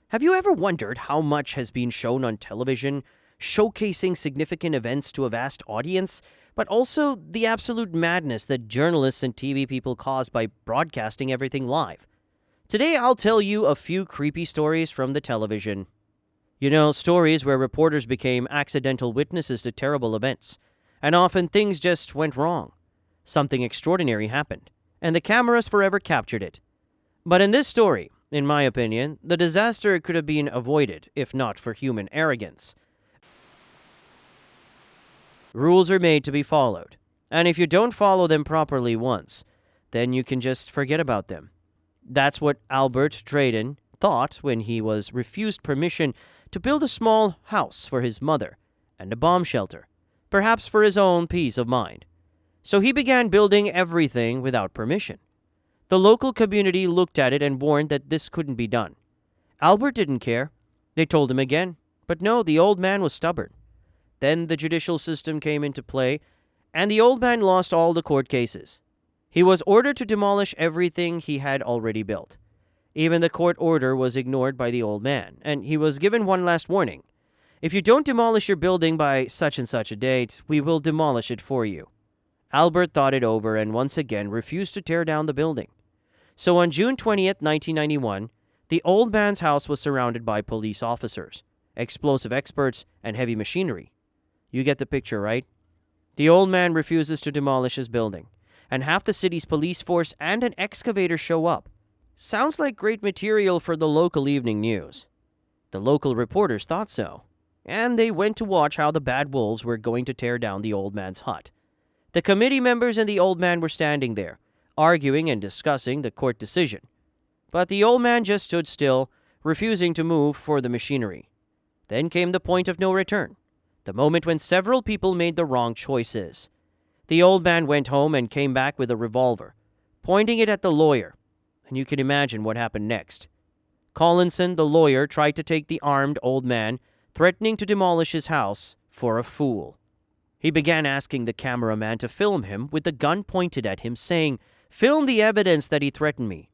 Have you ever wondered how much has been shown on television, showcasing significant events to a vast audience, but also the absolute madness that journalists and TV people cause by broadcasting everything live? Today, I'll tell you a few creepy stories from the television. Stories where reporters became accidental witnesses to terrible events, and often things just went wrong. Something extraordinary happened, and the cameras forever captured it. But in this story, in my opinion, the disaster could have been avoided if not for human arrogance. Rules are made to be followed, and if you don't follow them properly once, then you can just forget about them. That's what Albert Drayden thought when he was refused permission to build a small house for his mother and a bomb shelter, perhaps for his own peace of mind. So he began building everything without permission. The local community looked at it and warned that this couldn't be done. Albert didn't care. They told him again, but no, the old man was stubborn. Then the judicial system came into play, and the old man lost all the court cases. He was ordered to demolish everything he had already built. Even the court order was ignored by the old man, and he was given one last warning. If you don't demolish your building by such and such a date, we will demolish it for you. Albert thought it over and once again refused to tear down the building. So on June 20th, 1991, the old man's house was surrounded by police officers, explosive experts, and heavy machinery. You get the picture, right? The old man refuses to demolish his building, and half the city's police force and an excavator show up. Sounds like great material for the local evening news. The local reporters thought so, and they went to watch how the bad wolves were going to tear down the old man's hut. The committee members and the old man were standing there, arguing and discussing the court decision. But the old man just stood still, refusing to move for the machinery. Then came the point of no return, the moment when several people made the wrong choices. The old man went home and came back with a revolver, pointing it at the lawyer, and you can imagine what happened next. Collinson, the lawyer, tried to take the armed old man, threatening to demolish his house, for a fool. He began asking the cameraman to film him with the gun pointed at him, saying, "Film the evidence that he threatened me."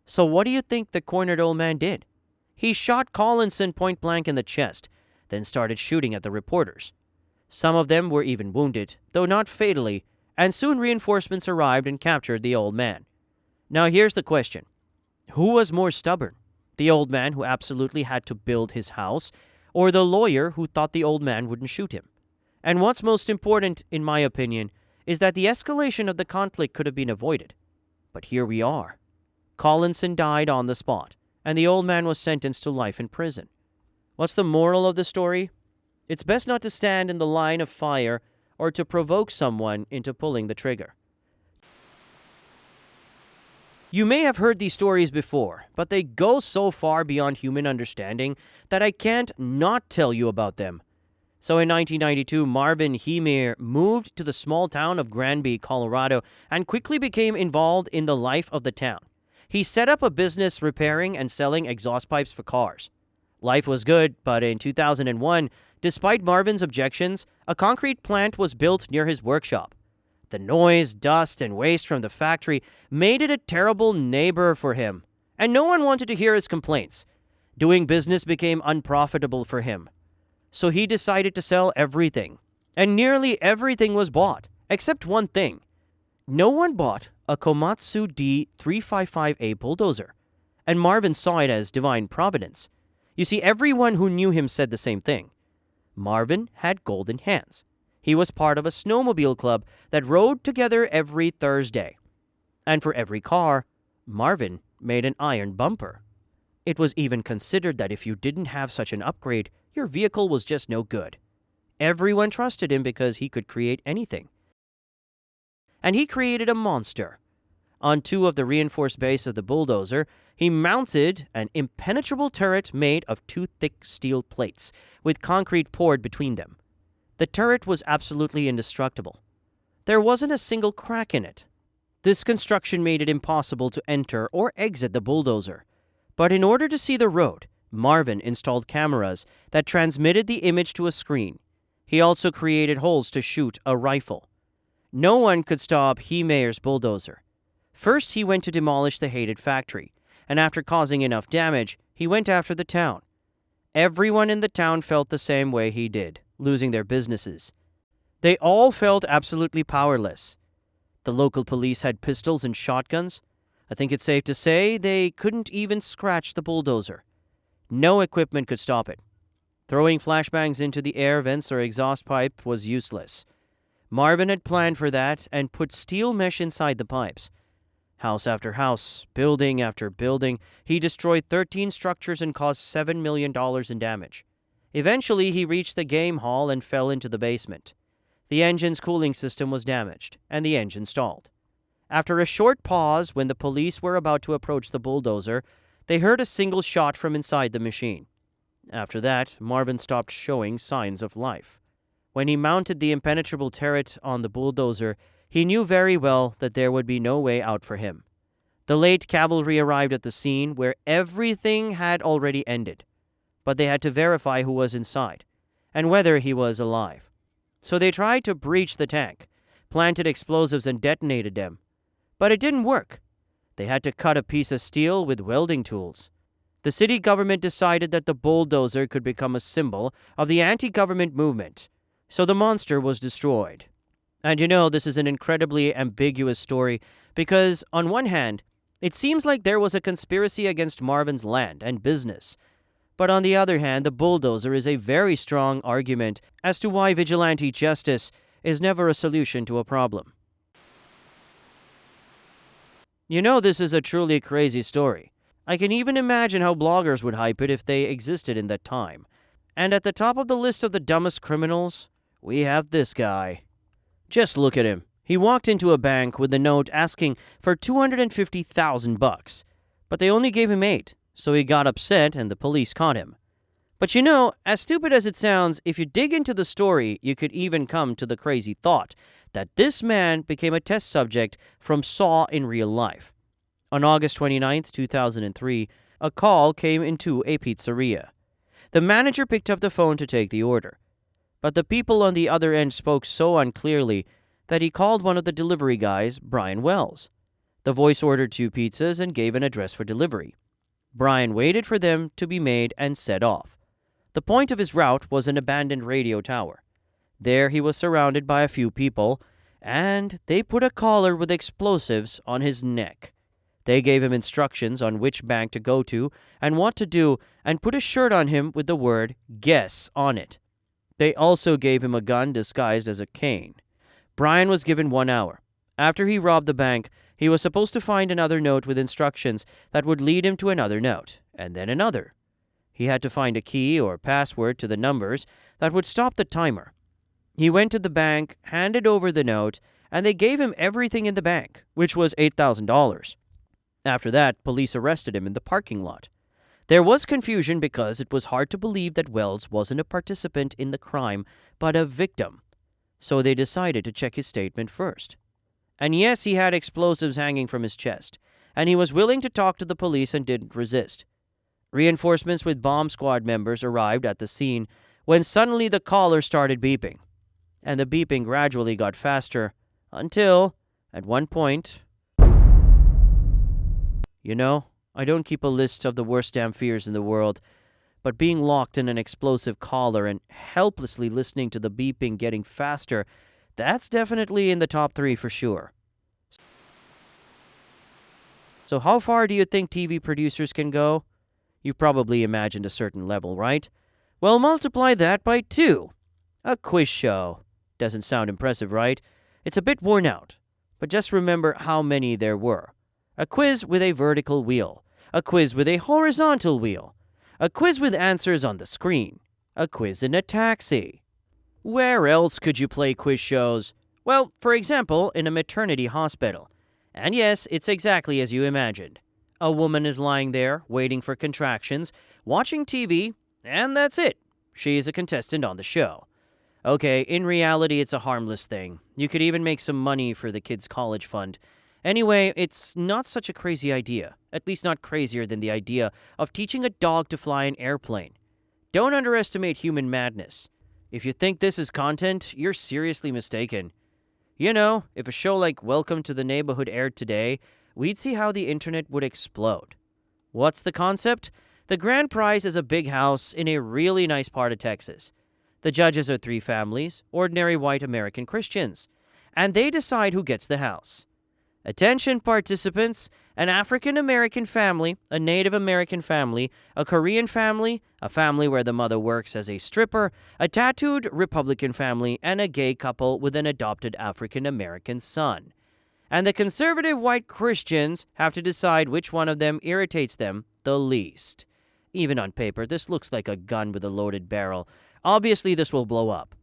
So what do you think the cornered old man did? He shot Collinson point blank in the chest, then started shooting at the reporters. Some of them were even wounded, though not fatally, and soon reinforcements arrived and captured the old man. Now here's the question. Who was more stubborn? The old man who absolutely had to build his house, or the lawyer who thought the old man wouldn't shoot him? And what's most important, in my opinion, is that the escalation of the conflict could have been avoided. But here we are. Collinson died on the spot, and the old man was sentenced to life in prison. What's the moral of the story? It's best not to stand in the line of fire or to provoke someone into pulling the trigger. You may have heard these stories before, but they go so far beyond human understanding that I can't not tell you about them. So in 1992, Marvin Heemeyer moved to the small town of Granby, Colorado, and quickly became involved in the life of the town. He set up a business repairing and selling exhaust pipes for cars. Life was good, but in 2001, despite Marvin's objections, a concrete plant was built near his workshop. The noise, dust, and waste from the factory made it a terrible neighbor for him, and no one wanted to hear his complaints. Doing business became unprofitable for him. So he decided to sell everything, and nearly everything was bought, except one thing. No one bought a Komatsu D355A bulldozer, and Marvin saw it as divine providence. You see, everyone who knew him said the same thing. Marvin had golden hands. He was part of a snowmobile club that rode together every Thursday. And for every car, Marvin made an iron bumper. It was even considered that if you didn't have such an upgrade, your vehicle was just no good. Everyone trusted him because he could create anything. And he created a monster. On two of the reinforced base of the bulldozer, he mounted an impenetrable turret made of two thick steel plates, with concrete poured between them. The turret was absolutely indestructible. There wasn't a single crack in it. This construction made it impossible to enter or exit the bulldozer. But in order to see the road, Marvin installed cameras that transmitted the image to a screen. He also created holes to shoot a rifle. No one could stop Heemeyer's bulldozer. First, he went to demolish the hated factory, and after causing enough damage, he went after the town. Everyone in the town felt the same way he did, losing their businesses. They all felt absolutely powerless. The local police had pistols and shotguns. I think it's safe to say they couldn't even scratch the bulldozer. No equipment could stop it. Throwing flashbangs into the air vents or exhaust pipe was useless. Marvin had planned for that and put steel mesh inside the pipes. House after house, building after building, he destroyed 13 structures and caused $7 million in damage. Eventually, he reached the game hall and fell into the basement. The engine's cooling system was damaged, and the engine stalled. After a short pause, when the police were about to approach the bulldozer, they heard a single shot from inside the machine. After that, Marvin stopped showing signs of life. When he mounted the impenetrable turret on the bulldozer, he knew very well that there would be no way out for him. The late cavalry arrived at the scene where everything had already ended, but they had to verify who was inside and whether he was alive. So they tried to breach the tank, planted explosives and detonated them. But it didn't work. They had to cut a piece of steel with welding tools. The city government decided that the bulldozer could become a symbol of the anti-government movement, so the monster was destroyed. And this is an incredibly ambiguous story because, on one hand, it seems like there was a conspiracy against Marvin's land and business. But on the other hand, the bulldozer is a very strong argument as to why vigilante justice is never a solution to a problem. This is a truly crazy story. I can even imagine how bloggers would hype it if they existed in that time. And at the top of the list of the dumbest criminals, we have this guy. Just look at him. He walked into a bank with a note asking for $250,000, but they only gave him $8, so he got upset and the police caught him. But as stupid as it sounds, if you dig into the story, you could even come to the crazy thought that this man became a test subject from Saw in real life. On August 29, 2003, a call came into a pizzeria. The manager picked up the phone to take the order, but the people on the other end spoke so unclearly that he called one of the delivery guys, Brian Wells. The voice ordered 2 pizzas and gave an address for delivery. Brian waited for them to be made and set off. The point of his route was an abandoned radio tower. There he was surrounded by a few people, and they put a collar with explosives on his neck. They gave him instructions on which bank to go to and what to do, and put a shirt on him with the word "Guess" on it. They also gave him a gun disguised as a cane. Brian was given 1 hour. After he robbed the bank, he was supposed to find another note with instructions that would lead him to another note, and then another. He had to find a key or password to the numbers that would stop the timer. He went to the bank, handed over the note, and they gave him everything in the bank, which was $8,000. After that, police arrested him in the parking lot. There was confusion because it was hard to believe that Wells wasn't a participant in the crime, but a victim. So they decided to check his statement first. And yes, he had explosives hanging from his chest, and he was willing to talk to the police and didn't resist. Reinforcements with bomb squad members arrived at the scene when suddenly the collar started beeping. And the beeping gradually got faster until, at one point... I don't keep a list of the worst damn fears in the world, but being locked in an explosive collar and helplessly listening to the beeping getting faster, that's definitely in the top 3 for sure. So how far do you think TV producers can go? You probably imagined a certain level, right? Well, multiply that by 2. A quiz show. Doesn't sound impressive, right? It's a bit worn out, but just remember how many there were. A quiz with a vertical wheel. A quiz with a horizontal wheel. A quiz with answers on the screen. A quiz in a taxi. Where else could you play quiz shows? Well, for example, in a maternity hospital. And yes, it's exactly as you imagined. A woman is lying there, waiting for contractions, watching TV, and that's it. She is a contestant on the show. Okay, in reality, it's a harmless thing. You could even make some money for the kids' college fund. Anyway, it's not such a crazy idea, at least not crazier than the idea of teaching a dog to fly an airplane. Don't underestimate human madness. If you think this is content, you're seriously mistaken. If a show like Welcome to the Neighborhood aired today, we'd see how the internet would explode. What's the concept? The grand prize is a big house in a really nice part of Texas. The judges are 3 families, ordinary white American Christians, and they decide who gets the house. Attention participants, an African American family, a Native American family, a Korean family, a family where the mother works as a stripper, a tattooed Republican family, and a gay couple with an adopted African American son. And the conservative white Christians have to decide which one of them irritates them the least. Even on paper, this looks like a gun with a loaded barrel. Obviously, this will blow up.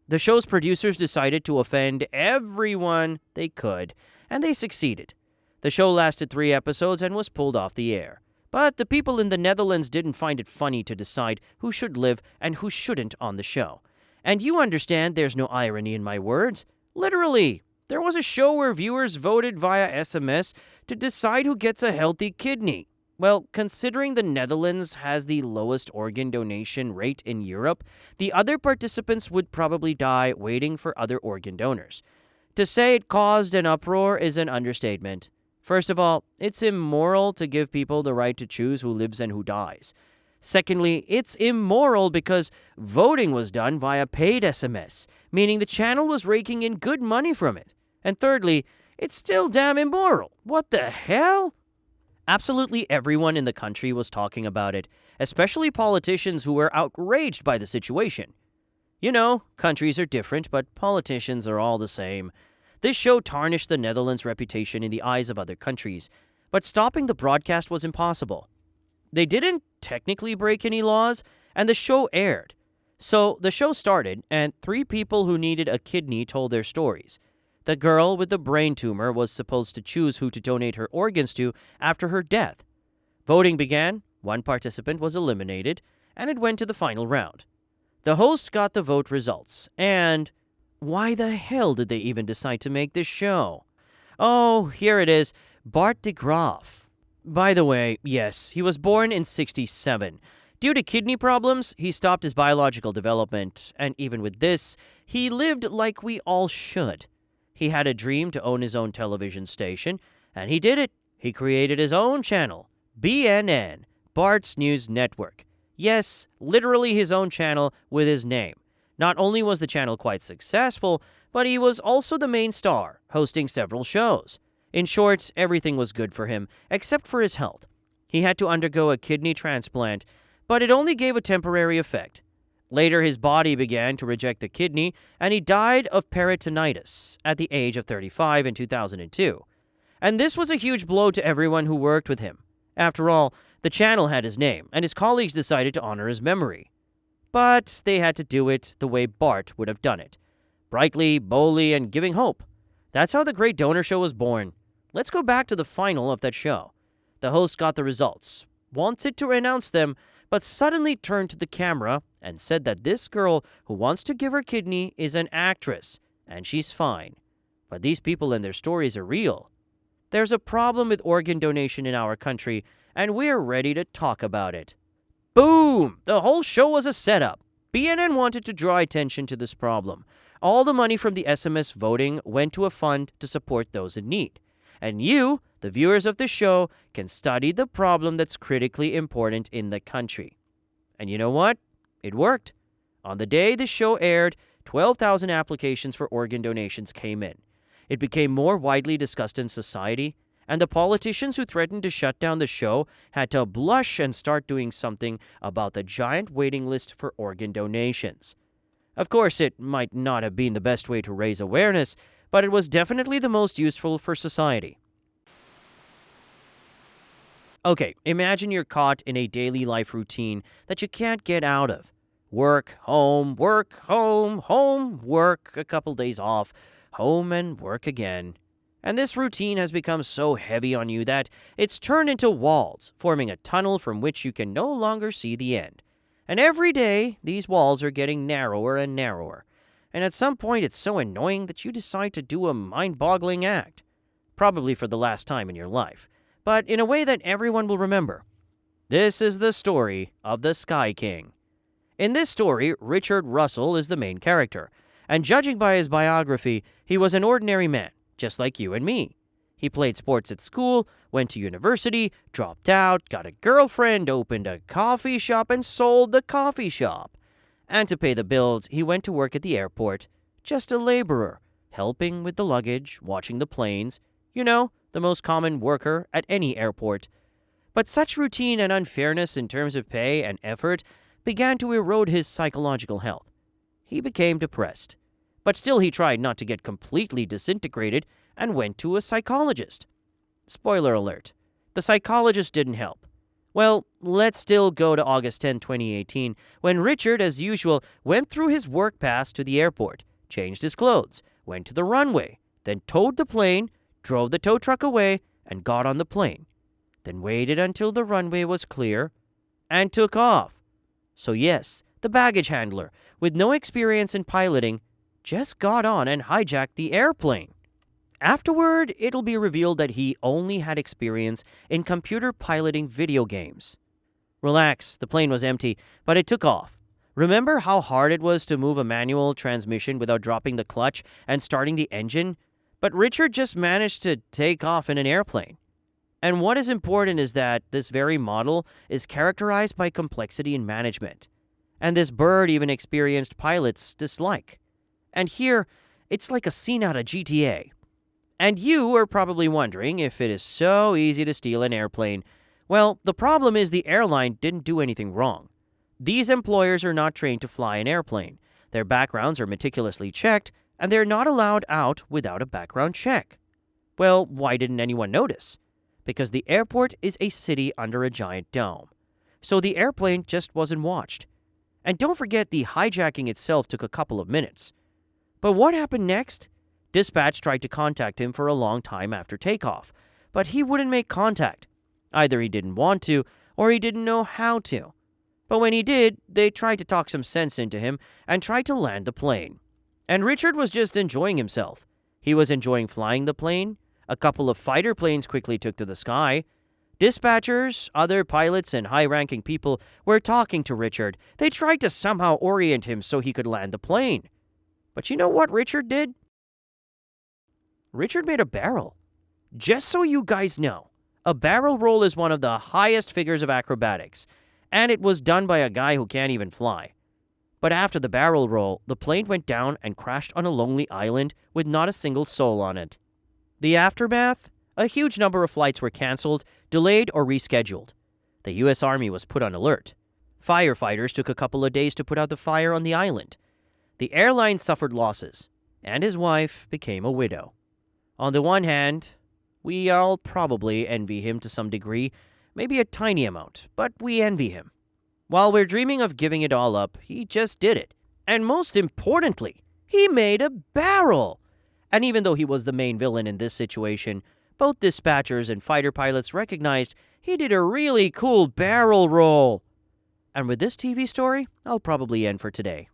The show's producers decided to offend everyone they could, and they succeeded. The show lasted 3 episodes and was pulled off the air. But the people in the Netherlands didn't find it funny to decide who should live and who shouldn't on the show. And you understand there's no irony in my words. Literally, there was a show where viewers voted via SMS to decide who gets a healthy kidney. Well, considering the Netherlands has the lowest organ donation rate in Europe, the other participants would probably die waiting for other organ donors. To say it caused an uproar is an understatement. First of all, it's immoral to give people the right to choose who lives and who dies. Secondly, it's immoral because voting was done via paid SMS, meaning the channel was raking in good money from it. And thirdly, it's still damn immoral. What the hell? Absolutely everyone in the country was talking about it, especially politicians who were outraged by the situation. You know, countries are different, but politicians are all the same. This show tarnished the Netherlands' reputation in the eyes of other countries, but stopping the broadcast was impossible. They didn't technically break any laws, and the show aired. So the show started, and 3 people who needed a kidney told their stories. The girl with the brain tumor was supposed to choose who to donate her organs to after her death. Voting began, 1 participant was eliminated, and it went to the final round. The host got the vote results, and why the hell did they even decide to make this show? Oh, here it is, Bart de Graaf. By the way, yes, he was born in 1967. Due to kidney problems, he stopped his biological development, and even with this, he lived like we all should. He had a dream to own his own television station, and he did it. He created his own channel, BNN, Bart's News Network. Yes, literally his own channel with his name. Not only was the channel quite successful, but he was also the main star, hosting several shows. In short, everything was good for him, except for his health. He had to undergo a kidney transplant, but it only gave a temporary effect. Later, his body began to reject the kidney, and he died of peritonitis at the age of 35 in 2002. And this was a huge blow to everyone who worked with him. After all, the channel had his name, and his colleagues decided to honor his memory. But they had to do it the way Bart would have done it. Brightly, boldly, and giving hope. That's how the Great Donor Show was born. Let's go back to the final of that show. The host got the results, wanted to announce them, but suddenly turned to the camera and said that this girl who wants to give her kidney is an actress, and she's fine. But these people and their stories are real. There's a problem with organ donation in our country, and we're ready to talk about it. Boom! The whole show was a setup. BNN wanted to draw attention to this problem. All the money from the SMS voting went to a fund to support those in need. And you, the viewers of the show, can study the problem that's critically important in the country. And you know what? It worked. On the day the show aired, 12,000 applications for organ donations came in. It became more widely discussed in society, and the politicians who threatened to shut down the show had to blush and start doing something about the giant waiting list for organ donations. Of course, it might not have been the best way to raise awareness, but it was definitely the most useful for society. Okay, imagine you're caught in a daily life routine that you can't get out of. Work, home, home, work, a couple days off, home and work again. And this routine has become so heavy on you that it's turned into walls, forming a tunnel from which you can no longer see the end. And every day, these walls are getting narrower and narrower. And at some point, it's so annoying that you decide to do a mind-boggling act. Probably for the last time in your life, but in a way that everyone will remember. This is the story of the Sky King. In this story, Richard Russell is the main character. And judging by his biography, he was an ordinary man, just like you and me. He played sports at school, went to university, dropped out, got a girlfriend, opened a coffee shop, and sold the coffee shop. And to pay the bills, he went to work at the airport, just a laborer, helping with the luggage, watching the planes, the most common worker at any airport. But such routine and unfairness in terms of pay and effort began to erode his psychological health. He became depressed. But still he tried not to get completely disintegrated and went to a psychologist. Spoiler alert, the psychologist didn't help. Well, let's still go to August 10, 2018, when Richard, as usual, went through his work pass to the airport, changed his clothes, went to the runway, then towed the plane, drove the tow truck away, and got on the plane. Then waited until the runway was clear and took off. So yes, the baggage handler, with no experience in piloting, just got on and hijacked the airplane. Afterward, it'll be revealed that he only had experience in computer piloting video games. Relax, the plane was empty, but it took off. Remember how hard it was to move a manual transmission without dropping the clutch and starting the engine? But Richard just managed to take off in an airplane. And what is important is that this very model is characterized by complexity in management. And this bird even experienced pilots' dislike. And here, it's like a scene out of GTA. And you are probably wondering if it is so easy to steal an airplane. Well, the problem is the airline didn't do anything wrong. These employers are not trained to fly an airplane. Their backgrounds are meticulously checked, and they're not allowed out without a background check. Well, why didn't anyone notice? Because the airport is a city under a giant dome. So the airplane just wasn't watched. And don't forget, the hijacking itself took a couple of minutes. But what happened next? Dispatch tried to contact him for a long time after takeoff, but he wouldn't make contact. Either he didn't want to, or he didn't know how to. But when he did, they tried to talk some sense into him and tried to land the plane. And Richard was just enjoying himself. He was enjoying flying the plane. A couple of fighter planes quickly took to the sky. Dispatchers, other pilots, and high-ranking people were talking to Richard. They tried to somehow orient him so he could land the plane. But you know what Richard did? Richard made a barrel. Just so you guys know, a barrel roll is one of the highest figures of acrobatics, and it was done by a guy who can't even fly. But after the barrel roll, the plane went down and crashed on a lonely island with not a single soul on it. The aftermath? A huge number of flights were canceled, delayed, or rescheduled. The U.S. Army was put on alert. Firefighters took a couple of days to put out the fire on the island. The airline suffered losses, and his wife became a widow. On the one hand, we all probably envy him to some degree, maybe a tiny amount, but we envy him. While we're dreaming of giving it all up, he just did it. And most importantly, he made a barrel. And even though he was the main villain in this situation, both dispatchers and fighter pilots recognized he did a really cool barrel roll. And with this TV story, I'll probably end for today.